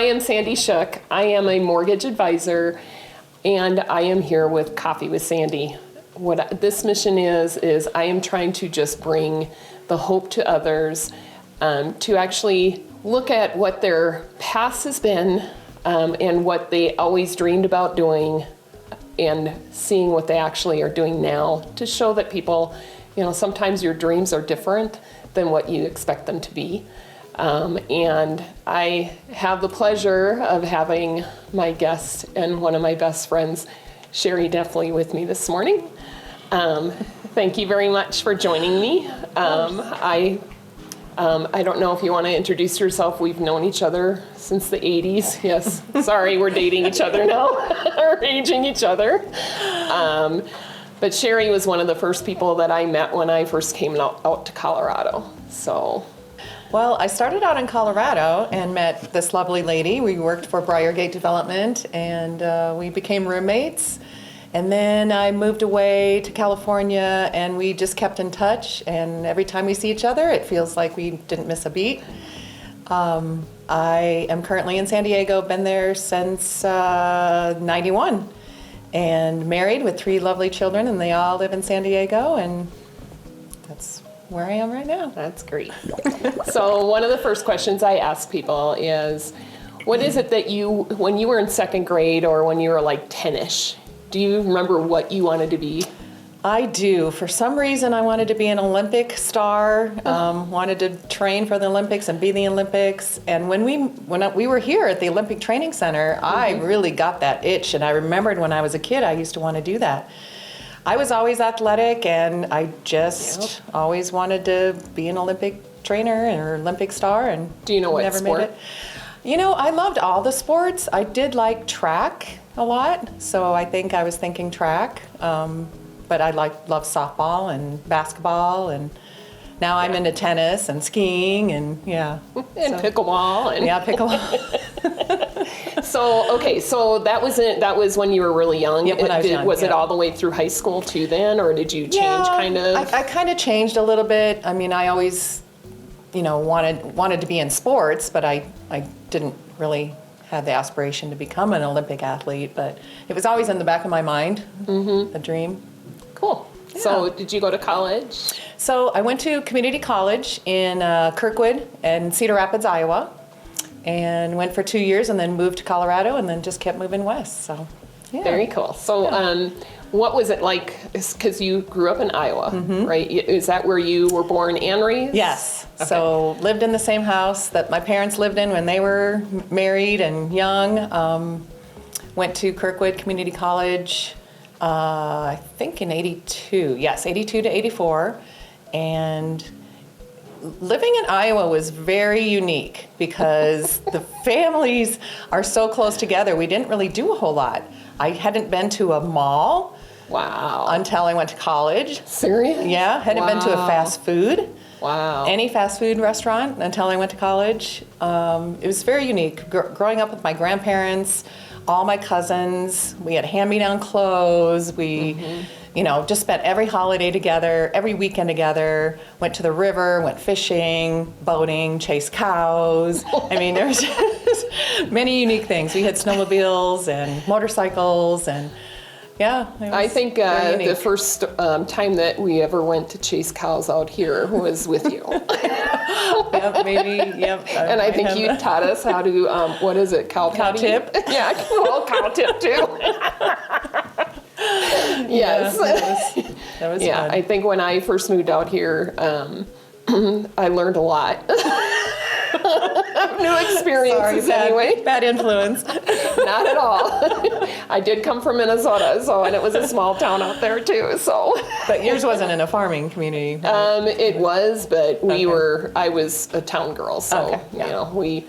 I am Sandy Shook. I am a mortgage advisor, and I am here with Coffee with Sandy. What this mission is I am trying to just bring the hope to others, to actually look at what their past has been, and what they always dreamed about doing, and seeing what they actually are doing now, to show that people, sometimes your dreams are different than what you expect them to be. And I have the pleasure of having my guest and one of my best friends, Sherry Deffley, with me this morning. Thank you very much for joining me. I don't know if you want to introduce yourself. We've known each other since the 80s. Yes, sorry, we're dating each other now, or aging each other. But Sherry was one of the first people that I met when I first came out to Colorado. So. Well, I started out in Colorado and met this lovely lady. We worked for Briargate Development, and we became roommates. And then I moved away to California, and we just kept in touch. And every time we see each other, it feels like we didn't miss a beat. I am currently in San Diego, been there since 91, and married with 3 lovely children, and they all live in San Diego, and that's where I am right now. That's great. So one of the first questions I ask people is, what is it that when you were in 2nd grade or when you were like 10-ish, do you remember what you wanted to be? I do. For some reason, I wanted to be an Olympic star, wanted to train for the Olympics and be in the Olympics. And when we were here at the Olympic Training Center, I really got that itch. And I remembered when I was a kid, I used to want to do that. I was always athletic, and I just always wanted to be an Olympic trainer or Olympic star. And do you know what never sport? Made it. I loved all the sports. I did like track a lot, so I think I was thinking track. But I love softball and basketball, and now I'm into tennis and skiing and pickleball and pickleball. So that was when you were really young. Yeah, when I was young. Was it all the way through high school too then, or did you change kind of? I kind of changed a little bit. I mean, I always, wanted to be in sports, but I didn't really have the aspiration to become an Olympic athlete. But it was always in the back of my mind, a dream. Cool. Yeah. So did you go to college? So I went to community college in Kirkwood and Cedar Rapids, Iowa, and went for 2 years and then moved to Colorado and then just kept moving west. So, yeah. Very cool. So what was it like, because you grew up in Iowa, right? Is that where you were born and raised? Yes. Okay. So lived in the same house that my parents lived in when they were married and young. Went to Kirkwood Community College, I think in 82. Yes, 82 to 84. And living in Iowa was very unique because the families are so close together. We didn't really do a whole lot. I hadn't been to a mall. Wow. Until I went to college. Serious? Yeah, hadn't been to a fast food. Wow. Any fast food restaurant until I went to college. It was very unique. Growing up with my grandparents, all my cousins, we had hand-me-down clothes. We, just spent every holiday together, every weekend together. Went to the river, went fishing, boating, chased cows. I mean, there was just many unique things. We had snowmobiles and motorcycles and. Yeah, I think the first time that we ever went to chase cows out here was with you. Yep, maybe, yep. And I think you taught us how to, what is it, cow tip? Yeah, well, cow tip too. Yes. Yeah, that was yeah, fun. I think when I first moved out here, I learned a lot. New experiences. Sorry, anyway. Bad influence. Not at all. I did come from Minnesota, and it was a small town out there too. So, but yours wasn't in a farming community. Right? It was, but I was a town girl, so we,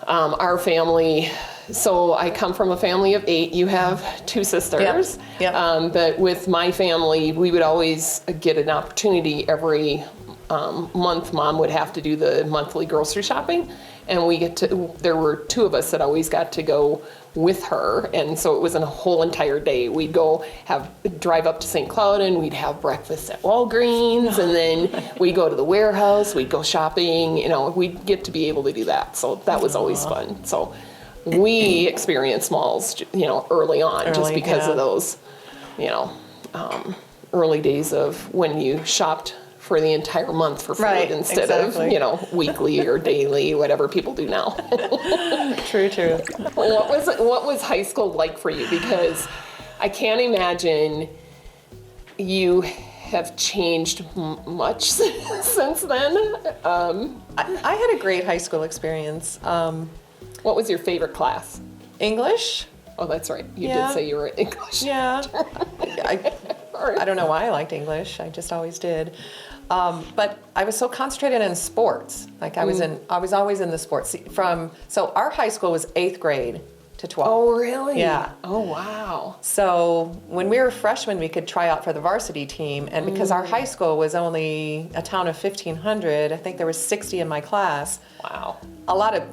our family. So I come from a family of 8. You have 2 sisters. Yep. But with my family, we would always get an opportunity every month, Mom would have to do the monthly grocery shopping, and there were two of us that always got to go with her, and so it was a whole entire day. We'd go drive up to St. Cloud, and we'd have breakfast at Walgreens, and then we'd go to the warehouse, we'd go shopping, we'd get to be able to do that. So that was always fun. So we experienced malls, early on, just because of those, early days of when you shopped for the entire month for food instead of, weekly or daily, whatever people do now. True. What was high school like for you? Because I can't imagine you have changed much since then. I had a great high school experience. What was your favorite class? English. Oh, that's right. You did say you were English. Yeah. I don't know why I liked English. I just always did. But I was so concentrated in sports. Like I was always in the sports. So our high school was 8th grade to 12th. Oh, really? Yeah. Oh, wow. So when we were freshmen, we could try out for the varsity team. And because our high school was only a town of 1,500, I think there was 60 in my class. Wow. A lot of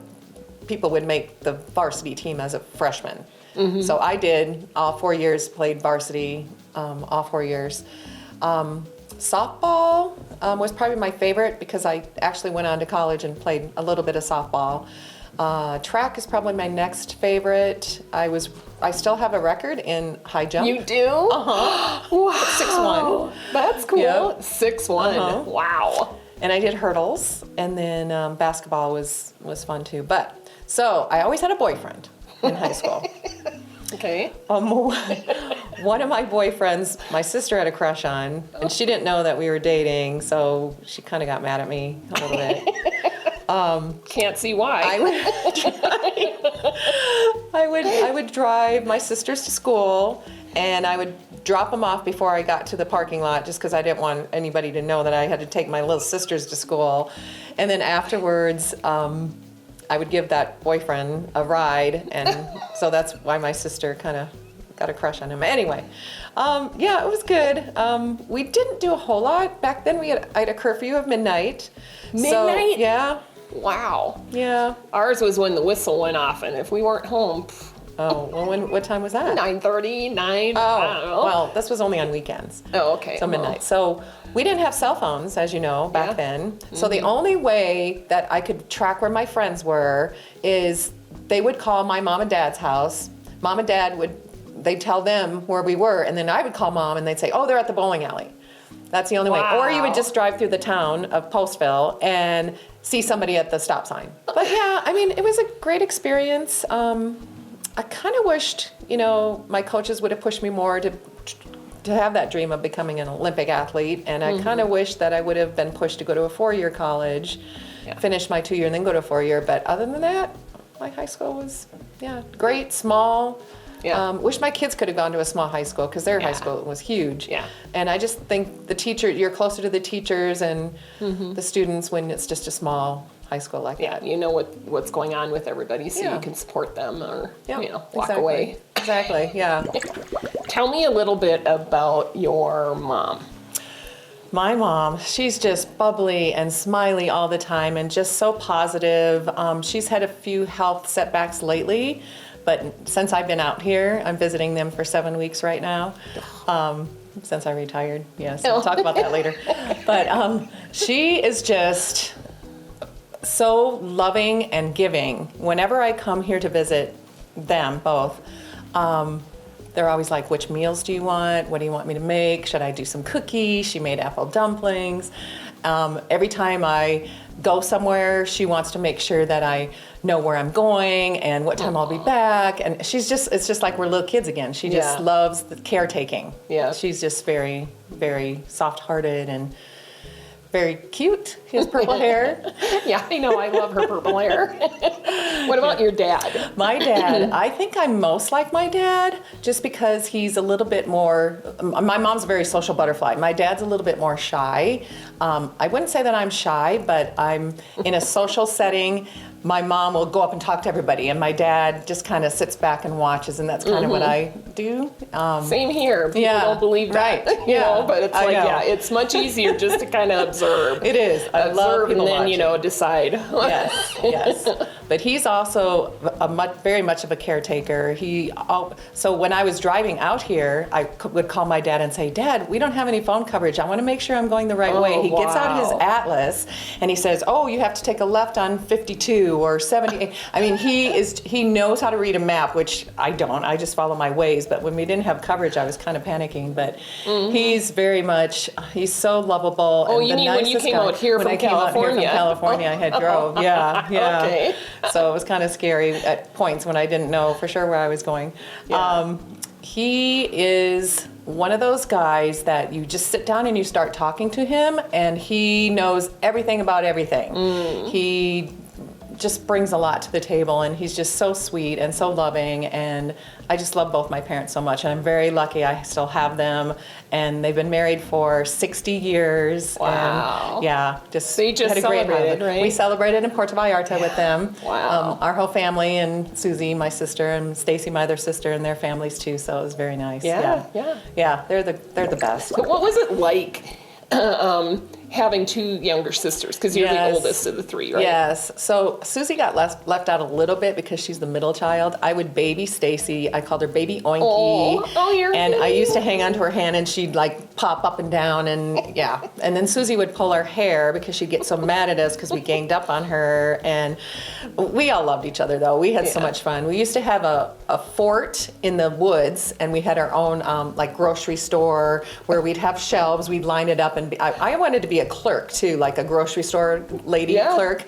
people would make the varsity team as a freshman. So I did all 4 years, played varsity all 4 years. Softball was probably my favorite because I actually went on to college and played a little bit of softball. Track is probably my next favorite. I still have a record in high jump. You do? Uh-huh. Wow. 6'1". That's cool. Yep. 6'1". Uh-huh. Wow. And I did hurdles, and then basketball was fun too. So I always had a boyfriend in high school. Okay. One of my boyfriends, my sister had a crush on, and she didn't know that we were dating, so she kind of got mad at me a little bit. Can't see why. I would drive my sisters to school, and I would drop them off before I got to the parking lot, just because I didn't want anybody to know that I had to take my little sisters to school. And then afterwards, I would give that boyfriend a ride, and so that's why my sister kind of got a crush on him. Anyway, yeah, it was good. We didn't do a whole lot. Back then I had a curfew of midnight. Midnight? So, yeah. Wow. Yeah. Ours was when the whistle went off, and if we weren't home, Oh, well, what time was that? 9:30, 9, Oh, I don't know. well, this was only on weekends. Oh, okay. So midnight. So we didn't have cell phones, as you know, back Yeah. then. So the only way that I could track where my friends were is they would call my mom and dad's house. Mom and dad they'd tell them where we were, and then I would call mom and they'd say, oh, they're at the bowling alley. That's the only way. Or you would just drive through the town of Postville and see somebody at the stop sign. But yeah, I mean, it was a great experience. I kind of wished, my coaches would have pushed me more to have that dream of becoming an Olympic athlete. And I kind of wish that I would have been pushed to go to a 4-year college, finish my 2-year and then go to a 4-year. But other than that, my high school was, great, small. Yeah. Wish my kids could have gone to a small high school because their high school was huge. Yeah. And I just think you're closer to the teachers and the students when it's just a small high school like that. You know what's going on with everybody, so you can support them or, walk away. Exactly, yeah. Tell me a little bit about your mom. My mom, she's just bubbly and smiley all the time and just so positive. She's had a few health setbacks lately, but since I've been out here, I'm visiting them for 7 weeks right now. Since I retired, yes, we'll talk about that later. But she is just so loving and giving. Whenever I come here to visit them both, they're always like, which meals do you want? What do you want me to make? Should I do some cookies? She made apple dumplings. Every time I go somewhere, she wants to make sure that I know where I'm going and what time I'll be back. And it's just like we're little kids again. She just loves the caretaking. Yeah. She's just very, very soft-hearted and very cute. He has purple hair. Yeah, I know. I love her purple hair. What about your dad? My dad, I think I'm most like my dad just because he's a little bit more, my mom's a very social butterfly. My dad's a little bit more shy. I wouldn't say that I'm shy, but I'm in a social setting. My mom will go up and talk to everybody, and my dad just kind of sits back and watches, and that's kind of what I do. Same here. People yeah, don't believe that, right. you Yeah, know, but it's I like, know. yeah, it's much easier just to kind of observe. It is. I love Observe and people then, you watching. know, decide. Yes, yes. But he's also very much of a caretaker. So when I was driving out here, I would call my dad and say, Dad, we don't have any phone coverage. I want to make sure I'm going the right way. He gets out his wow. atlas and he says, oh, you have to take a left on 52 or 70. I mean, he knows how to read a map, which I don't. I just follow my ways. But when we didn't have coverage, I was kind of panicking. But he's so lovable. Oh, and you mean when you came out here from California? I had drove. Yeah, yeah. Okay. So it was kind of scary at points when I didn't know for sure where I was going. Yeah. He is one of those guys that you just sit down and you start talking to him, and he knows everything about everything. He just brings a lot to the table, and he's just so sweet and so loving, and I just love both my parents so much, and I'm very lucky I still have them, and they've been married for 60 years. Wow. And yeah, just So you just had a great celebrated, time. right? We celebrated in Puerto Vallarta with them. Wow. Our whole family, and Susie, my sister, and Stacy, my other sister, and their families too, so it was very nice. Yeah. Yeah, they're the best. But what was it like having two younger sisters? Because you're the Yes. oldest of the three, right? Yes. So Susie got left out a little bit because she's the middle child. I would baby Stacy. I called her Baby Oinky. Oh, you're And I cute. used to hang onto her hand, and she'd like pop up and down, and yeah. And then Susie would pull her hair because she'd get so mad at us because we ganged up on her. And we all loved each other though. We had so Yeah. much fun. We used to have a fort in the woods, and we had our own like grocery store where we'd have shelves. We'd line it up, and I wanted to be a clerk too, like a grocery store lady Yeah. clerk.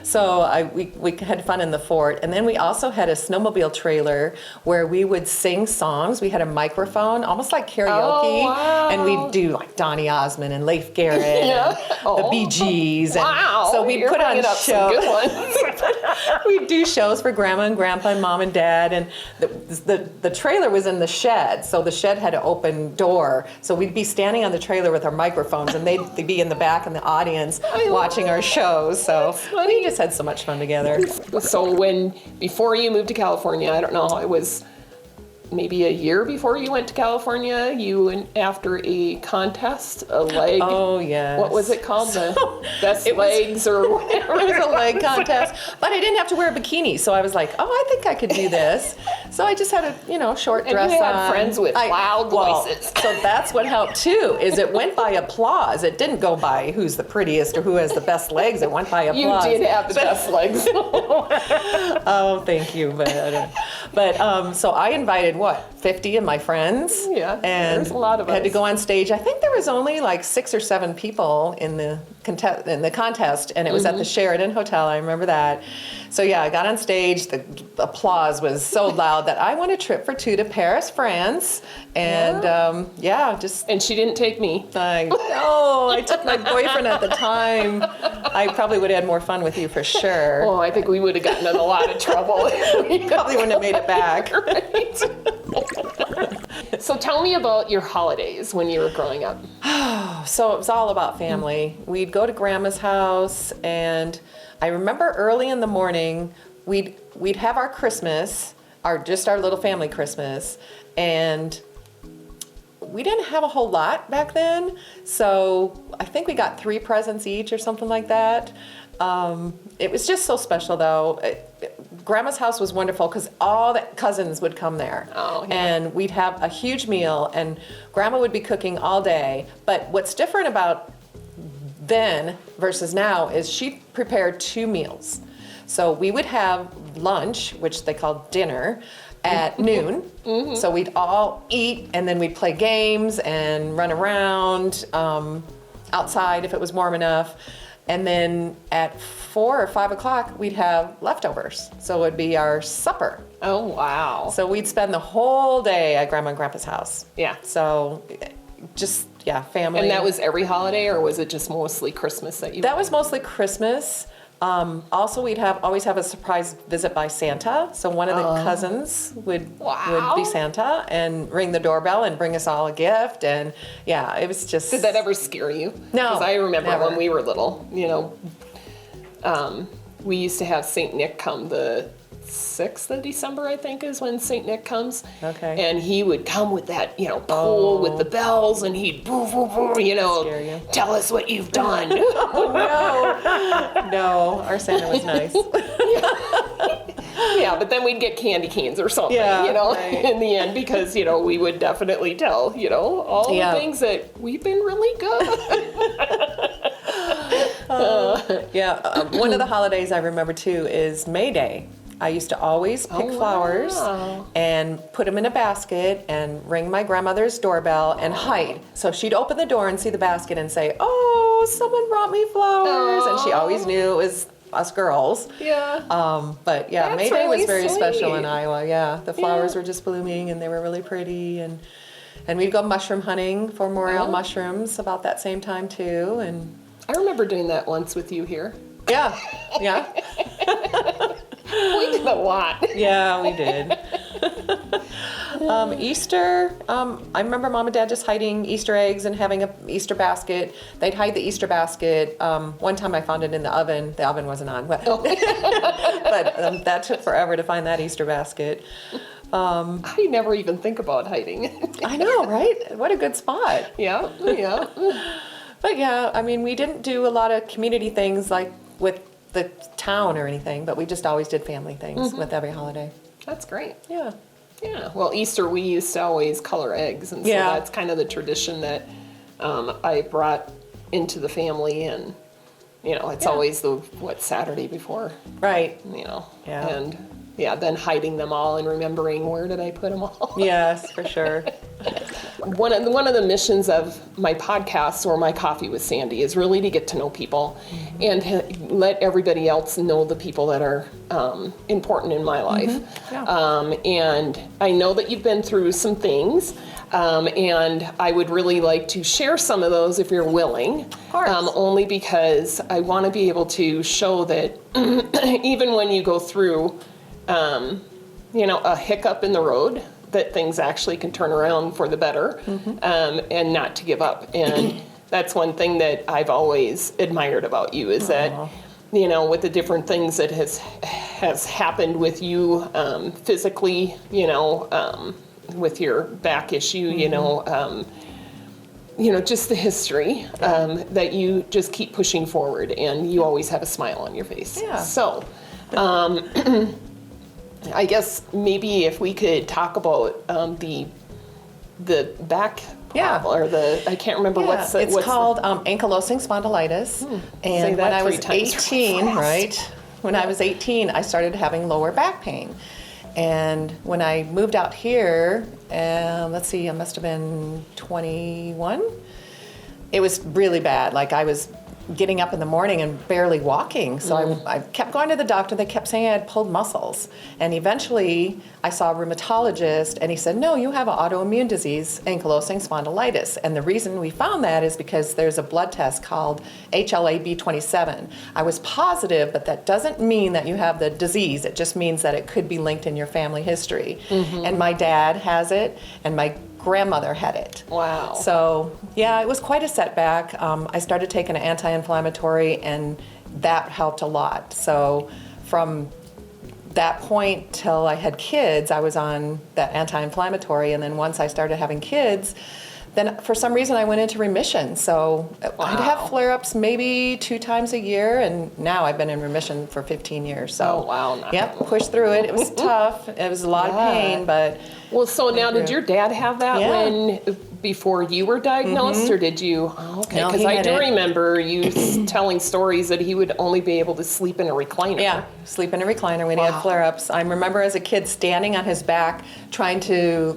So we had fun in the fort, and then we also had a snowmobile trailer where we would sing songs. We had a microphone, almost like karaoke, Oh, wow. and we'd do like Donny Osmond and Leif Garrett, Yeah. and the Oh. Bee Gees. And Wow. so we'd You're put on bringing up some shows. good ones. We'd do shows for Grandma and Grandpa and Mom and Dad, and the trailer was in the shed, so the shed had an open door. So we'd be standing on the trailer with our microphones, and they'd be in the back in the audience watching our shows. So we just had so much fun together. So before you moved to California, I don't know, it was maybe a year before you went to California, you went after a contest, a leg. Oh, yes. What was it called? The best it was- legs or whatever. It was a leg contest, but I didn't have to wear a bikini, so I was like, oh, I think I could do this. So I just had a short And dress you had on. friends with loud voices. So that's what helped too, is it went by applause. It didn't go by who's the prettiest or who has the best legs. It went by You applause. did have the best legs. Oh, thank you. But so I invited 50 of my friends. Yeah, and there's a lot of had to us. go on stage. I think there was only like 6 or 7 people in the contest, and it was at the Sheraton Hotel. I remember that. So yeah, I got on stage. The applause was so loud that I won a trip for 2 to Paris, France, and just. And she didn't take me. I took my boyfriend at the time. I probably would have had more fun with you for sure. Oh, I think we would have gotten in a lot of trouble. Probably wouldn't have made it back. So tell me about your holidays when you were growing up. So it was all about family. We'd go to Grandma's house, and I remember early in the morning, we'd have our Christmas, our little family Christmas, and we didn't have a whole lot back then, so I think we got 3 presents each or something like that. It was just so special though. Grandma's house was wonderful because all the cousins would come there. Oh, yeah. And we'd have a huge meal, and Grandma would be cooking all day. But what's different about then versus now is she prepared 2 meals. So we would have lunch, which they called dinner, at noon. So we'd all eat, and then we'd play games and run around outside if it was warm enough. And then at 4 or 5 o'clock, we'd have leftovers. So it would be our supper. Oh, wow. So we'd spend the whole day at Grandma and Grandpa's house. Yeah. So just family. And that was every holiday, or was it just mostly Christmas that you? That was mostly Christmas. Also, we'd always have a surprise visit by Santa. So one of the cousins would be Santa and ring the doorbell and bring us all a gift. And yeah, it was just. Did that ever scare you? No, because I remember never. when we were little. We used to have Saint Nick come the 6th of December, I think, is when Saint Nick comes. Okay. And he would come with that, pole with the bells, and he'd boo, boo, boo, Scare you. tell us what you've done. No, our Santa was nice. Yeah, but then we'd get candy canes or something, right. in the end, because, we would definitely tell, all the things that we've been really good. One of the holidays I remember too is May Day. I used to always pick flowers and put them in a basket and ring my grandmother's doorbell and hide. So she'd open the door and see the basket and say, "Oh, someone brought me flowers," and she always knew it was us girls. Yeah. But That's May Day was really very special sweet. in Iowa. Yeah, the flowers were just blooming and they were really pretty, and we'd go mushroom hunting for morel mushrooms about that same time too. And I remember doing that once with you here. yeah. We did a lot. Yeah, we did. Easter, I remember Mom and Dad just hiding Easter eggs and having an Easter basket. They'd hide the Easter basket. One time I found it in the oven. The oven wasn't on, but, that took forever to find that Easter basket. I never even think about hiding. I know, right? What a good spot. Yeah. But yeah, I mean, we didn't do a lot of community things like with the town or anything, but we just always did family things with every holiday. That's great. Yeah. Yeah. Well, Easter, we used to always color eggs, and so that's kind of the tradition that I brought into the family, and it's always the Saturday before, Right. and then hiding them all and remembering where did I put them all. Yes, for sure. One of the missions of my podcast or my Coffee with Sandy is really to get to know people and to let everybody else know the people that are important in my life. And I know that you've been through some things, and I would really like to share some of those if you're willing. Of course. Only because I want to be able to show that even when you go through a hiccup in the road, that things actually can turn around for the better, and not to give up. And that's one thing that I've always admired about you is that, with the different things that has happened with you physically, with your back issue, just the history, that you just keep pushing forward, and you always have a smile on your face. Yeah. So, I guess maybe if we could talk about the back problem, or I can't remember what's called ankylosing spondylitis. And when I was 18, when I was 18, I started having lower back pain. And when I moved out here, I must have been 21. It was really bad. Like I was getting up in the morning and barely walking. So I kept going to the doctor. They kept saying I had pulled muscles. And eventually I saw a rheumatologist and he said, "No, you have an autoimmune disease, ankylosing spondylitis." And the reason we found that is because there's a blood test called HLA-B27. I was positive, but that doesn't mean that you have the disease. It just means that it could be linked in your family history. And my dad has it, and my grandmother had it. Wow. So yeah, it was quite a setback. I started taking an anti-inflammatory, and that helped a lot. So from that point till I had kids, I was on that anti-inflammatory, and then once I started having kids, then for some reason I went into remission. So I'd have flare-ups maybe 2 times a year, and now I've been in remission for 15 years. So pushed through it. It was tough. It was a lot of pain, but well, so now did your dad have that before you were diagnosed, or did you? Oh, okay, because I do remember you telling stories that he would only be able to sleep in a recliner. Yeah, sleep in a recliner when he had flare-ups. I remember as a kid standing on his back trying to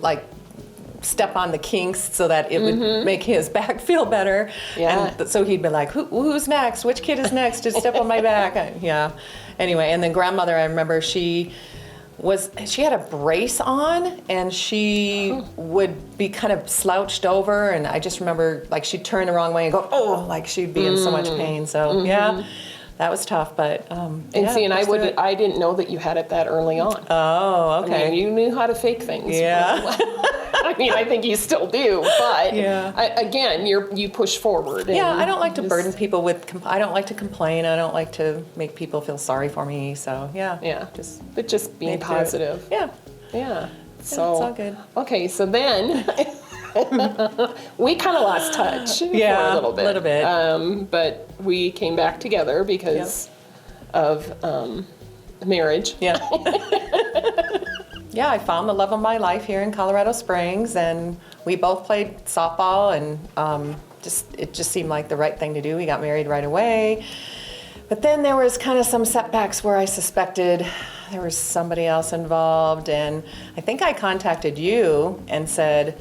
step on the kinks so that it would make his back feel better. Yeah. And so he'd be like, who's next? Which kid is next to step on my back? Anyway, and then grandmother, I remember she she had a brace on, and she would be kind of slouched over, and I just remember like she'd turn the wrong way and go, oh, like she'd be in so much pain. So yeah, that was tough. But And see, and I didn't know that you had it that early on. Oh, okay. I mean, you knew how to fake things. Yeah. I mean, I think you still do, but again, you push forward. Yeah, I don't like to burden people with. I don't like to complain. I don't like to make people feel sorry for me. So Yeah, but just being positive. Yeah. Yeah. So it's all good. Okay, so then we kind of lost touch for a little bit. A little bit. But we came back together because of marriage. Yeah. Yeah, I found the love of my life here in Colorado Springs, and we both played softball, and it just seemed like the right thing to do. We got married right away. But then there was kind of some setbacks where I suspected there was somebody else involved, and I think I contacted you and said,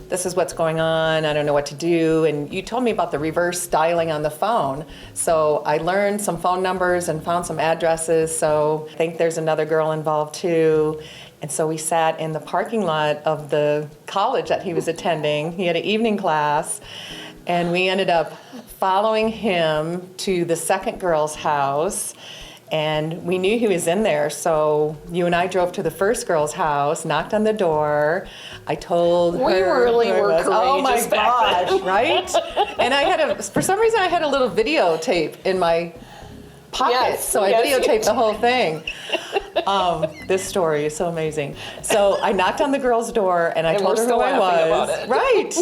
this is what's going on, I don't know what to do, and you told me about the reverse dialing on the phone. So I learned some phone numbers and found some addresses, so I think there's another girl involved too. And so we sat in the parking lot of the college that he was attending. He had an evening class, and we ended up following him to the second girl's house, and we knew he was in there. So you and I drove to the first girl's house, knocked on the door. I told her. We really were courageous. Oh my back then. gosh, right? And for some reason I had a little videotape in my pocket, so I videotaped the whole thing. This story is so amazing. So I knocked on the girl's door, and I told her who I was. Right.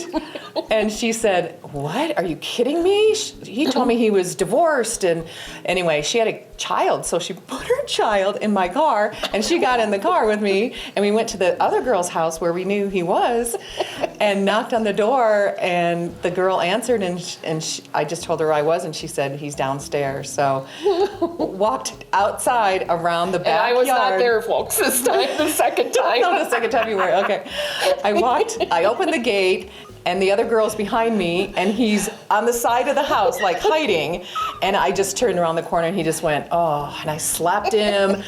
And she said, "What? Are you kidding me? He told me he was divorced." And anyway, she had a child, so she put her child in my car, and she got in the car with me, and we went to the other girl's house where we knew he was, and knocked on the door, and the girl answered, and I just told her who I was, and she said, "He's downstairs." So walked outside around the backyard. And I was not there, folks, this time, the second time. No, the second time you were, okay. I opened the gate, and the other girl's behind me, and he's on the side of the house, like hiding, and I just turned around the corner, and he just went, oh, and I slapped him.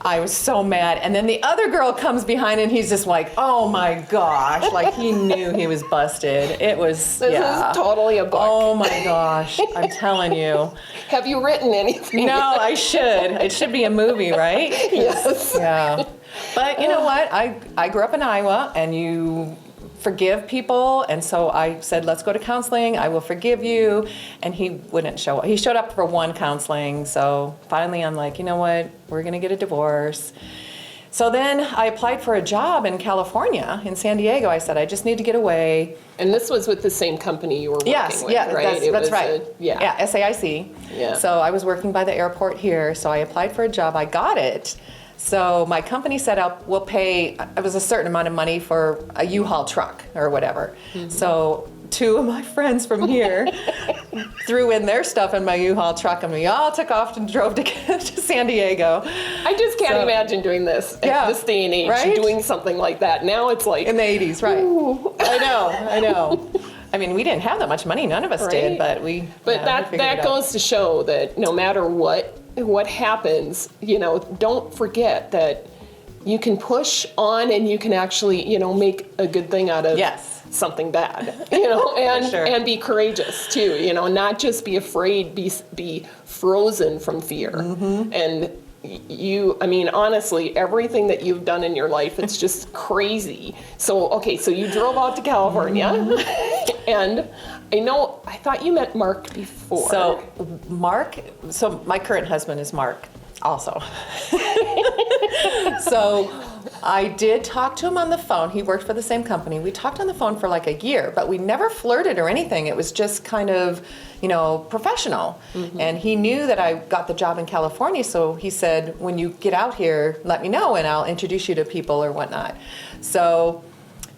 I was so mad. And then the other girl comes behind, and he's just like, oh my gosh, like he knew he was busted. It was, This is totally a book. Oh my gosh, I'm telling you. Have you written anything? No, I should. It should be a movie, right? Yes. Yeah. But you know what? I grew up in Iowa, and you forgive people, and so I said, let's go to counseling, I will forgive you, and he wouldn't show up. He showed up for one counseling, so finally I'm like, you know what, we're gonna get a divorce. So then I applied for a job in California, in San Diego. I said, I just need to get away. And this was with the same company you were working with, right? That's right. Yeah, SAIC. Yeah. So I was working by the airport here, so I applied for a job, I got it. So my company said, we'll pay, it was a certain amount of money for a U-Haul truck or whatever. Mm-hmm. So two of my friends from here threw in their stuff in my U-Haul truck, and we all took off and drove to San Diego. I just can't imagine doing this at this day and age, right? Doing something like that. Now it's like... In the 80s, right. Ooh. I know. I mean, we didn't have that much money. None of us did, but we... But that goes to show that no matter what happens, don't forget that you can push on, and you can actually, make a good thing out of something bad, and sure. And be courageous too, not just be afraid, be frozen from fear. Mm-hmm. And honestly, everything that you've done in your life, it's just crazy. So you drove out to California, and I thought you met Mark before. So my current husband is Mark also. So I did talk to him on the phone. He worked for the same company. We talked on the phone for like a year, but we never flirted or anything. It was just kind of, professional. Mm-hmm. And he knew that I got the job in California, so he said, when you get out here, let me know, and I'll introduce you to people or whatnot. So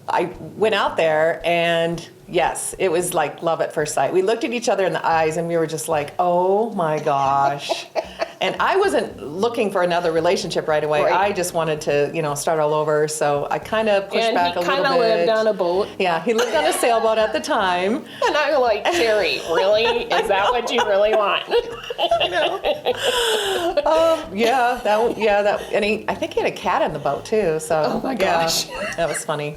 I went out there, and yes, it was like love at first sight. We looked at each other in the eyes, and we were just like, oh my gosh. And I wasn't looking for another relationship right away. Right. I just wanted to, start all over. So I kind of pushed back a little bit. And he kind of lived on a boat. Yeah, he lived on a sailboat at the time. And I'm like, Sherry, really? Is that what you really want? And I think he had a cat in the boat too. So Oh my gosh. yeah, that was funny.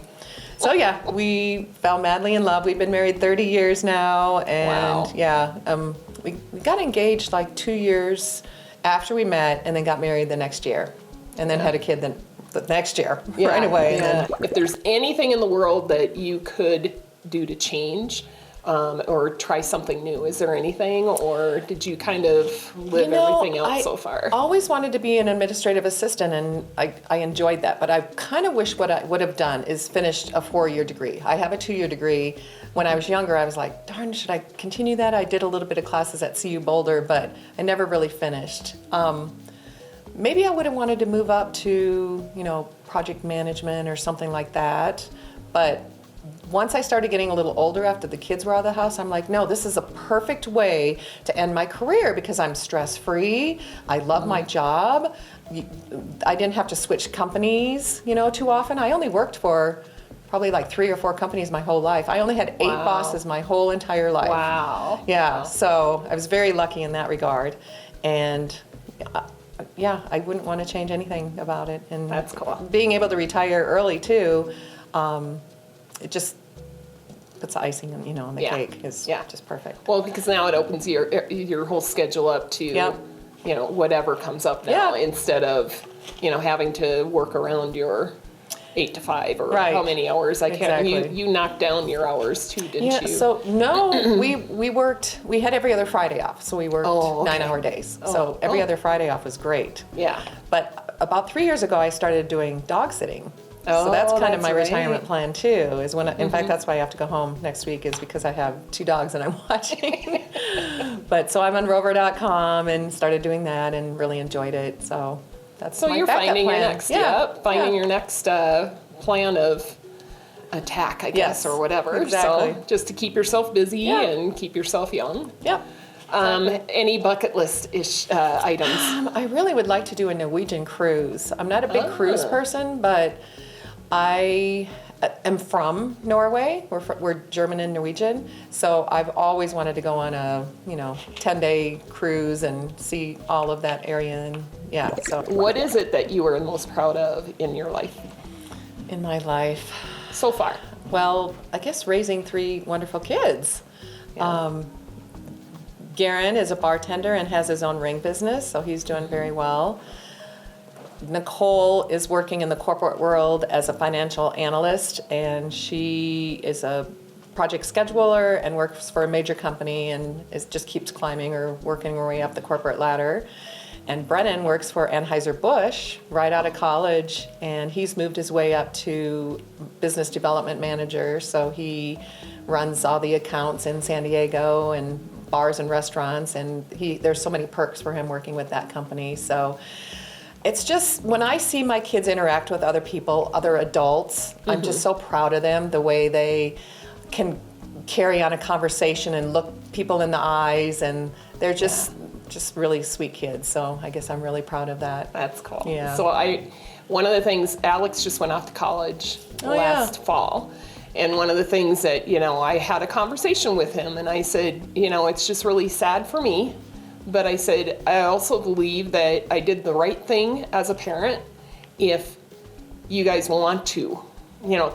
So yeah, we fell madly in love. We've been married 30 years now, and Wow. we got engaged like 2 years after we met, and then got married the next year, and then had a kid the next year right away. And Yeah. then, If there's anything in the world that you could do to change or try something new, is there anything, or did you kind of live everything out so far? I always wanted to be an administrative assistant, and I enjoyed that. But I kind of wish what I would have done is finished a 4-year degree. I have a 2-year degree. When I was younger, I was like, darn, should I continue that? I did a little bit of classes at CU Boulder, but I never really finished. Maybe I would have wanted to move up to, project management or something like that. But once I started getting a little older after the kids were out of the house, I'm like, no, this is a perfect way to end my career because I'm stress-free. I love my job. I didn't have to switch companies, too often. I only worked for probably like 3 or 4 companies my whole life. I only had 8 bosses my whole entire life. Wow. Yeah, Wow. so I was very lucky in that regard. And I wouldn't want to change anything about it. And That's cool. being able to retire early too, it just puts the icing on the cake. Is just perfect. Well, because now it opens your whole schedule up to, Yep. whatever comes up now, Yeah. instead of, having to work around your 8 to 5 or Right. how many hours. I can't. Exactly. You knocked down your hours too, didn't Yeah, you? so no, we had every other Friday off, so we worked Oh, okay. 9-hour days. So every other Friday off was great. Yeah. But about 3 years ago, I started doing dog sitting. Oh, So that's kind of that's my right. retirement plan too. Is when, in fact, that's why I have to go home next week. Is because I have 2 dogs that I'm watching. But so I'm on Rover.com and started doing that and really enjoyed it. So that's So my you're backup finding plan. your next your next plan of attack, I guess, Yes, or whatever. exactly. So just to keep yourself busy and keep yourself young. Yep. Any bucket list-ish items? I really would like to do a Norwegian cruise. I'm not a big cruise person, but I am from Norway. We're German and Norwegian, so I've always wanted to go on a 10-day cruise and see all of that area. And so What is it that you are most proud of in your life in my life, so far? well, I guess raising 3 wonderful kids. Yeah. Garen is a bartender and has his own ring business, so he's doing very well. Nicole is working in the corporate world as a financial analyst, and she is a project scheduler and works for a major company and just keeps climbing or working her way up the corporate ladder. And Brennan works for Anheuser-Busch right out of college, and he's moved his way up to business development manager, so he runs all the accounts in San Diego and bars and restaurants, and there's so many perks for him working with that company. So it's just, when I see my kids interact with other people, other adults, I'm just so proud of them, the way they can carry on a conversation and look people in the eyes, and they're just really sweet kids. So I guess I'm really proud of that. That's cool. Yeah. So one of the things, Alex just went off to college last fall. And one of the things that, I had a conversation with him, and I said, it's just really sad for me. But I said, I also believe that I did the right thing as a parent. If you guys want to,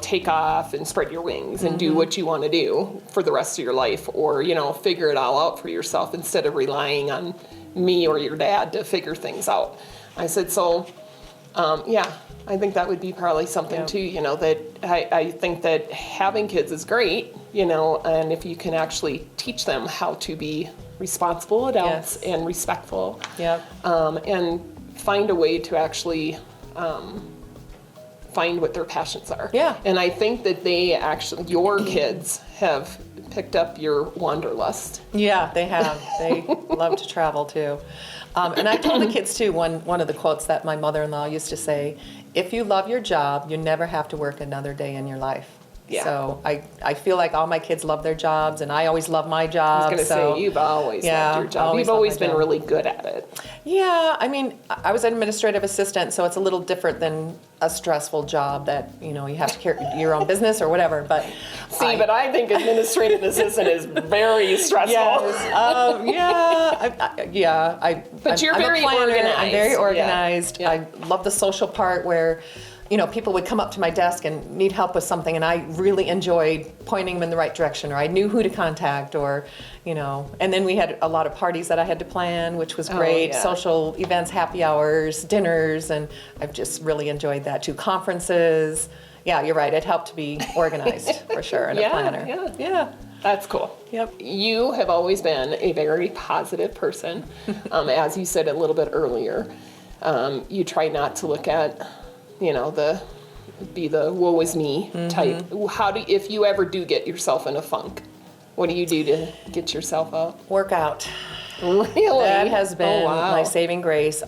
take off and spread your wings and do what you want to do for the rest of your life, or, figure it all out for yourself instead of relying on me or your dad to figure things out. I said, so, I think that would be probably something too, that I think that having kids is great, and if you can actually teach them how to be responsible adults and respectful, and find a way to actually find what their passions are. Yeah. And I think that your kids have picked up your wanderlust. Yeah, they have. They love to travel too. And I told the kids too, one of the quotes that my mother-in-law used to say, if you love your job, you never have to work another day in your life. Yeah. So I feel like all my kids love their jobs, and I always love my job. I was going to so, say, you've always yeah, loved your job. always You've loved always my been job. really good at it. Yeah, I mean, I was an administrative assistant, so it's a little different than a stressful job that, you know, you have to carry your own business or whatever, but. But I think administrative assistant is very stressful. But you're I'm a very planner. organized. I'm very Yeah. organized. Yeah. I love the social part where, you know, people would come up to my desk and need help with something, and I really enjoyed pointing them in the right direction, or I knew who to contact, or, you know, and then we had a lot of parties that I had to plan, which was great. yeah. Social events, happy hours, dinners, and I've just really enjoyed that too. Conferences. Yeah, you're right. It helped to be organized for sure, and a planner. Yeah. That's cool. Yep. You have always been a very positive person. As you said a little bit earlier, you try not to look at, you know, be the woe is me type. If you ever do get yourself in a funk, what do you do to get yourself out? Workout. Really? That has been Oh, wow. my saving grace.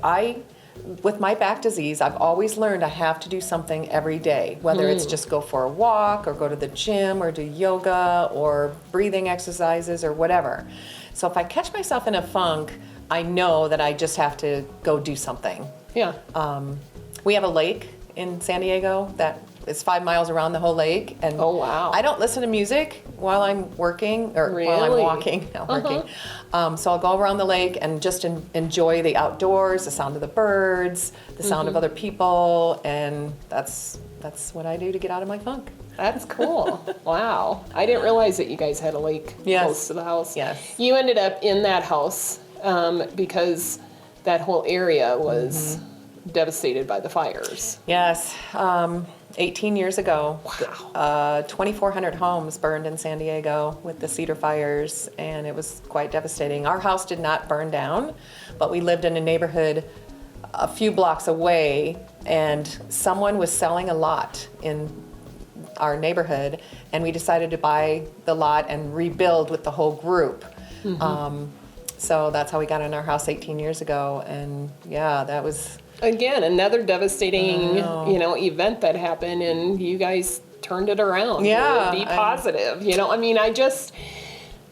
With my back disease, I've always learned I have to do something every day, whether it's just go for a walk or go to the gym or do yoga or breathing exercises or whatever. So if I catch myself in a funk, I know that I just have to go do something. Yeah. We have a lake in San Diego that is 5 miles around the whole lake, and Oh, wow. I don't listen to music while I'm working or while I'm Really? walking. Not working. So I'll go around the lake and just enjoy the outdoors, the sound of the birds, the sound of other people, and that's what I do to get out of my funk. That's cool. Wow. I didn't realize that you guys had a lake Yes. close to the house. Yes. You ended up in that house because that whole area was devastated by the fires. Yes. 18 years ago, Wow. 2,400 homes burned in San Diego with the Cedar fires, and it was quite devastating. Our house did not burn down, but we lived in a neighborhood a few blocks away, and someone was selling a lot in our neighborhood, and we decided to buy the lot and rebuild with the whole group. So that's how we got in our house 18 years ago, and yeah, that was... Again, another devastating, event that happened, and you guys turned it around. Yeah, To be positive.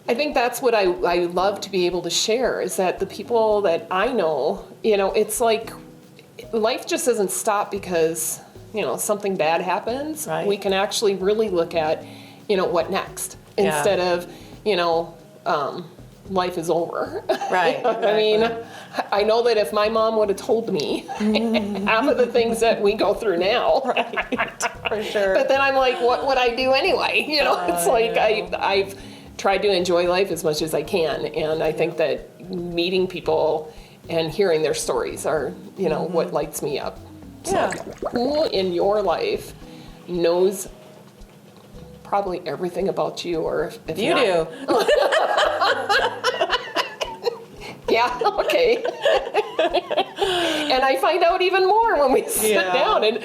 I think that's what I love to be able to share, is that the people that I know, it's like life just doesn't stop because, something bad happens. Right. We can actually really look at, what next, Yeah. instead of, life is over. Right. I mean, I know that if my mom would have told me half of the things that we go through now, For sure. but then I'm like, what would I do anyway? It's like I've tried to enjoy life as much as I can, and I think that meeting people and hearing their stories are, what lights me up. So, Yeah. who in your life knows probably everything about you, or if You not, do. Yeah, okay. And I find out even more when we sit Yeah. down, and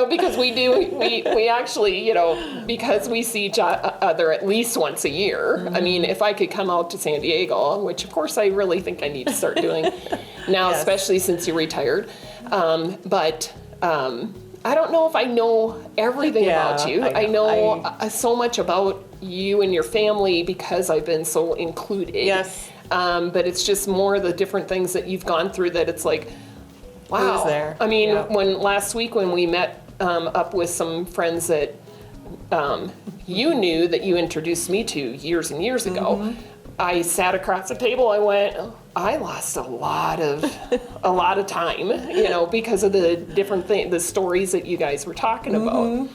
because we actually, because we see each other at least once a year. I mean, if I could come out to San Diego, which of course I really think I need to start doing now, Yes. especially since you retired. But I don't know if I know everything Yeah, about you. I I know know. so much about you and your family because I've been so included. Yes. But it's just more the different things that you've gone through that it's like, wow. Who's there? I mean, Yeah. when last week when we met up with some friends that you knew that you introduced me to years and years ago, Mm-hmm. I sat across the table. I went, I lost a lot of time, because of the different the stories that you guys were talking about.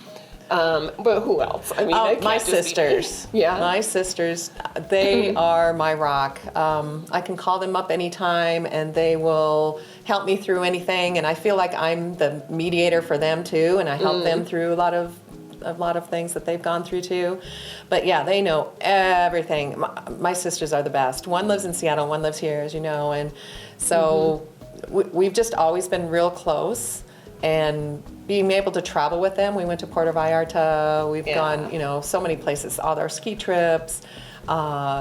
But who else? I mean, Oh, it can't my just be- sisters. Yeah. My sisters, they are my rock. I can call them up anytime and they will help me through anything. And I feel like I'm the mediator for them too. And I help them through a lot of things that they've gone through too. But yeah, they know everything. My sisters are the best. One lives in Seattle, one lives here, as you know. And so we've just always been real close. And being able to travel with them, we went to Puerto Vallarta, we've Yeah. gone, so many places, all our ski trips.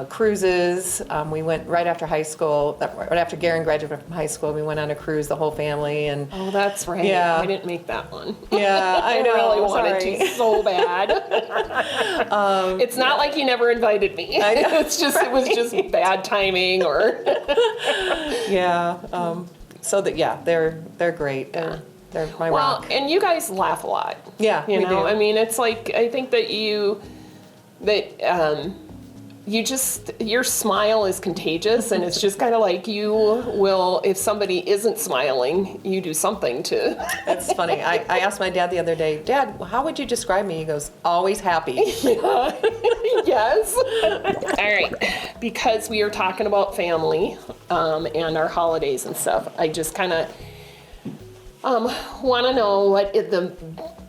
cruises. We went right after high school, right after Garen graduated from high school, we went on a cruise, the whole family. And Oh, that's right. Yeah. I didn't make that one. yeah, I know. really wanted sorry. to so bad. It's not like you never invited me. I know, It was just bad timing or. Yeah. So that they're great. They're my Well, rock. and you guys laugh a lot. Yeah, You we know, do. I mean, it's like, I think that you your smile is contagious, and it's just kind of like you will, if somebody isn't smiling, you do something to. It's funny. I asked my dad the other day, Dad, how would you describe me? He goes, always happy. Yes. All right. Because we are talking about family and our holidays and stuff, I just kind of want to know what is the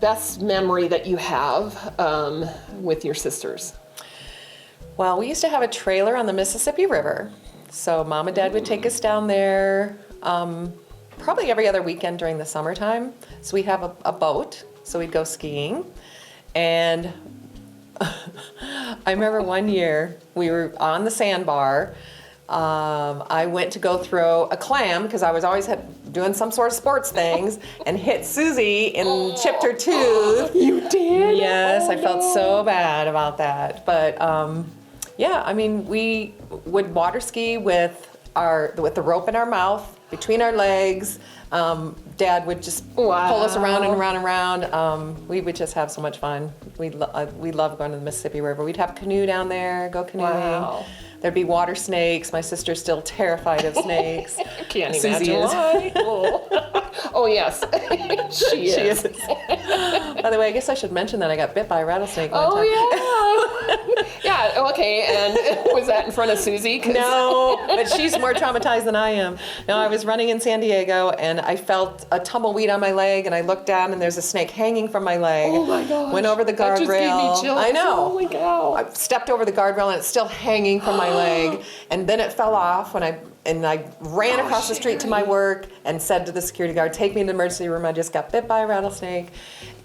best memory that you have with your sisters. Well, we used to have a trailer on the Mississippi River. So Mom and Dad would take us down there probably every other weekend during the summertime. So we'd have a boat, so we'd go skiing. And I remember one year we were on the sandbar. I went to go throw a clam because I was always doing some sort of sports things and hit Susie and chipped her tooth. You did? Yes, Oh, I felt no. so bad about that. But yeah, I mean, we would water ski with the rope in our mouth, between our legs. Dad would just pull us around and around and around. We would just have so much fun. We love going to the Mississippi River. We'd have a canoe down there, go canoeing. Wow. There'd be water snakes. My sister's still terrified of snakes. I can't Susie imagine is. why. Oh, yes. She is. By the way, I guess I should mention that I got bit by a rattlesnake one time. Oh, yeah. Yeah, okay. And was that in front of Susie? 'Cause- No, but she's more traumatized than I am. No, I was running in San Diego and I felt a tumbleweed on my leg and I looked down and there's a snake hanging from my leg. Oh, my gosh. Went over the That just gave me guardrail. chills. I know. Holy cow. I stepped over the guardrail and it's still hanging from my leg. And then it fell off when I ran across the street to my work and said to the security guard, take me to the emergency room. I just got bit by a rattlesnake.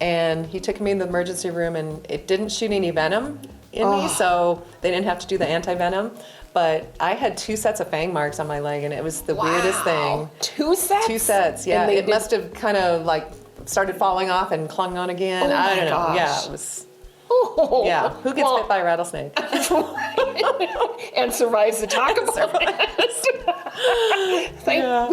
And he took me in the emergency room and it didn't shoot any venom in me, so they didn't have to do the anti-venom. But I had 2 sets of fang marks on my leg and it was the weirdest thing. 2 sets? 2 sets, yeah. And they It must have kind of like started falling off and clung on again. Oh I my don't know. gosh. Yeah, it was. Oh, Yeah, who gets well, bit by a rattlesnake? and survives to talk about it.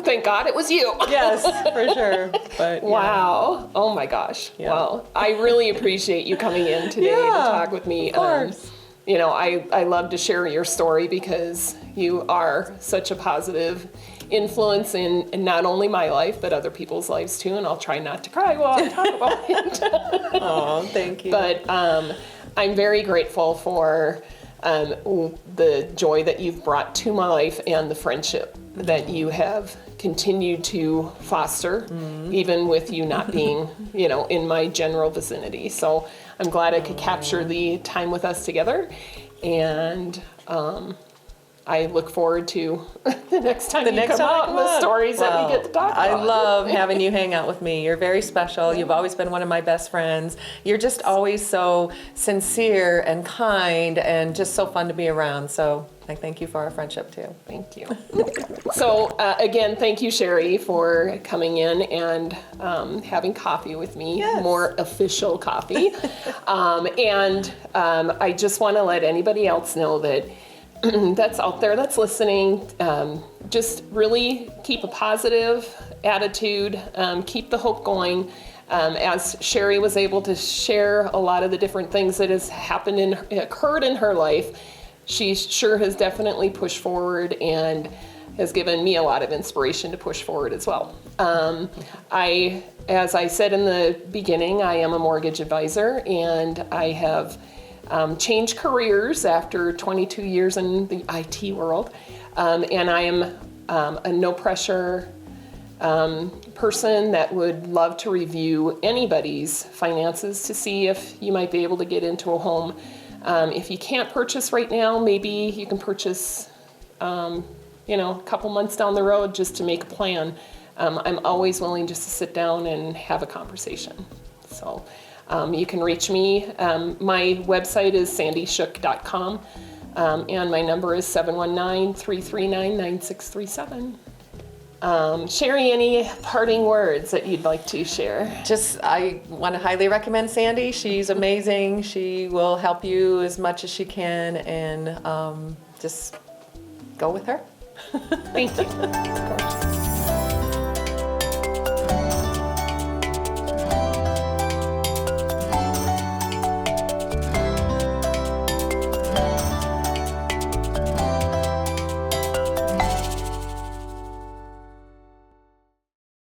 Thank God it was you. Yes, for sure. But yeah. Wow. Oh my gosh. Yeah. Well, I really appreciate you coming in today to Yeah, talk with me. of course. You know, I love to share your story because you are such a positive influence in not only my life, but other people's lives too. And I'll try not to cry while I talk about it. Oh, thank you. But I'm very grateful for the joy that you've brought to my life and the friendship that you have continued to foster, even with you not being, you know, in my general vicinity. So I'm glad I could capture the time with us together, and I look forward to the next time you come out and the stories that we get to talk about. I love having you hang out with me. You're very special. You've always been one of my best friends. You're just always so sincere and kind and just so fun to be around. So I thank you for our friendship too. Thank you. So again, thank you, Sherry, for coming in and having coffee with me, Yes. more official coffee. I just want to let anybody else know that that's out there that's listening, just really keep a positive attitude, keep the hope going. As Sherry was able to share a lot of the different things that has occurred in her life, she sure has definitely pushed forward and has given me a lot of inspiration to push forward as well. As I said in the beginning, I am a mortgage advisor, and I have changed careers after 22 years in the IT world. And I am a no pressure person that would love to review anybody's finances to see if you might be able to get into a home. If you can't purchase right now, maybe you can purchase, a couple months down the road just to make a plan. I'm always willing just to sit down and have a conversation. So you can reach me. My website is sandyshook.com. And my number is 719-339-9637. Sherry, any parting words that you'd like to share? I want to highly recommend Sandy. She's amazing. She will help you as much as she can, and just go with her. Thank you. Of course.